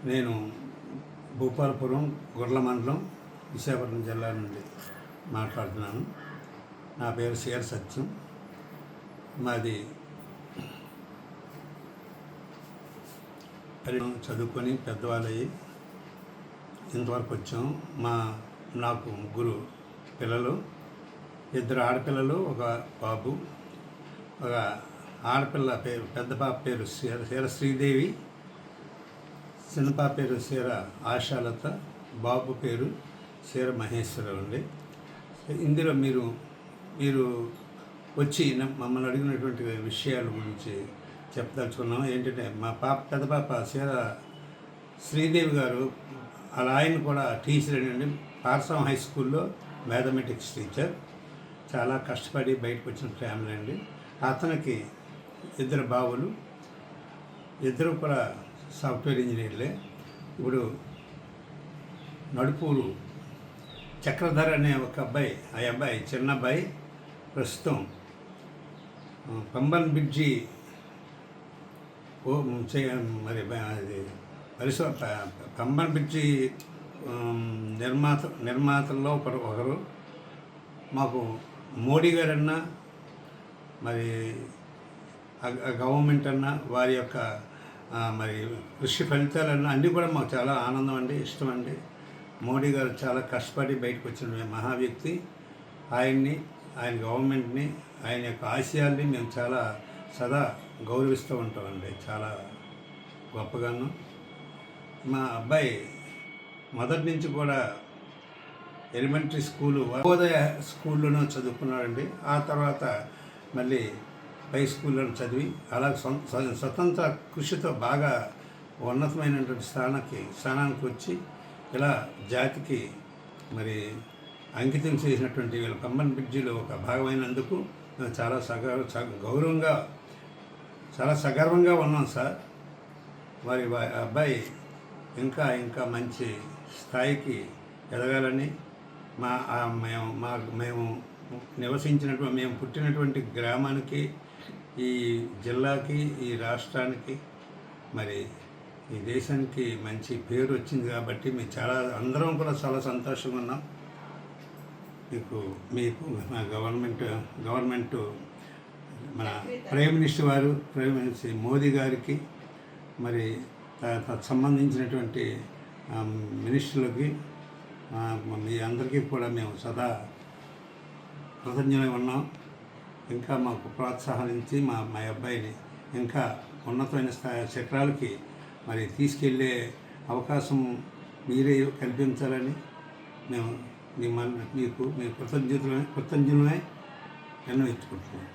నేను భూపాలపురం గుర్ల మండలం విశాఖపట్నం జిల్లా నుండి మాట్లాడుతున్నాను. నా పేరు సిఆర్ సత్యం. మాది చదువుకొని పెద్దవాళ్ళయ్యి ఇంతవరకు వచ్చాం. నాకు ముగ్గురు పిల్లలు, 2 ఆడపిల్లలు, ఒక బాబు. ఒక ఆడపిల్ల పేరు, పెద్ద పాప పేరు సీర శ్రీదేవి, చిన్న పాప పేరు సీర ఆశాలత, బాబు పేరు సీర మహేశ్వరరావు అండి. ఇందులో మీరు వచ్చి మమ్మల్ని అడిగినటువంటి విషయాల గురించి చెప్పదలుచుకున్నాం. ఏంటంటే పెద్ద పాప సీర శ్రీదేవి గారు, అలా ఆయన కూడా టీచర్ అండి. పార్సం హై స్కూల్లో మ్యాథమెటిక్స్ టీచర్. చాలా కష్టపడి బయటకు వచ్చిన ఫ్యామిలీ అండి. అతనికి 2 బావులు, 2 కూడా సాఫ్ట్వేర్ ఇంజనీర్లే. ఇప్పుడు నడుపూరు చక్రధర్ అనే ఒక అబ్బాయి, ఆ అబ్బాయి చిన్న అబ్బాయి ప్రస్తుతం పంబన్ బ్రిడ్జి మరి అది పంబన్ బ్రిడ్జి నిర్మాతల్లో ఒకరు. మాకు మోడీ గారన్నా మరి గవర్నమెంట్ అన్నా వారి యొక్క మరి కృషి ఫలితాలన్నా అన్నీ కూడా మాకు చాలా ఆనందం అండి, ఇష్టం అండి. మోడీ గారు చాలా కష్టపడి బయటకు వచ్చిన మహా వ్యక్తి. ఆయన గవర్నమెంట్ని, ఆయన యొక్క ఆశయాల్ని మేము చాలా సదా గౌరవిస్తూ ఉంటామండి, చాలా గొప్పగాను. మా అబ్బాయి మొదటి నుంచి కూడా ఎలిమెంటరీ స్కూలు నవోదయ స్కూల్లోనూ చదువుకున్నాడండి. ఆ తర్వాత మళ్ళీ పై స్కూల్లో చదివి అలా స్వతంత్ర కృషితో బాగా ఉన్నతమైనటువంటి స్థానానికి వచ్చి ఇలా జాతికి మరి అంకితం చేసినటువంటి వీళ్ళ పంబన్ బ్రిడ్జిలో ఒక భాగమైనందుకు మేము చాలా గౌరవంగా, చాలా సగర్వంగా ఉన్నాం సార్. వారి అబ్బాయి ఇంకా మంచి స్థాయికి ఎదగాలని మేము నివసించినటువంటి, మేము పుట్టినటువంటి గ్రామానికి, ఈ జిల్లాకి, ఈ రాష్ట్రానికి, మరి ఈ దేశానికి మంచి పేరు వచ్చింది కాబట్టి మేము అందరం కూడా చాలా సంతోషంగా ఉన్నాం. మీకు మన గవర్నమెంట్ మన ప్రైమ్ మినిస్టర్ వారు, మోదీ గారికి, మరి సంబంధించినటువంటి మినిస్టర్లకి, మీ అందరికీ కూడా మేము సదా కృతజ్ఞులై ఉన్నాం. ఇంకా మాకు ప్రోత్సాహించి మా అబ్బాయిని ఇంకా ఉన్నతమైన శిఖరాలకి మరి తీసుకెళ్ళే అవకాశం మీరే కల్పించాలని మేము మీకు కృతజ్ఞులై ఎన్నో ఇచ్చుకుంటున్నాం.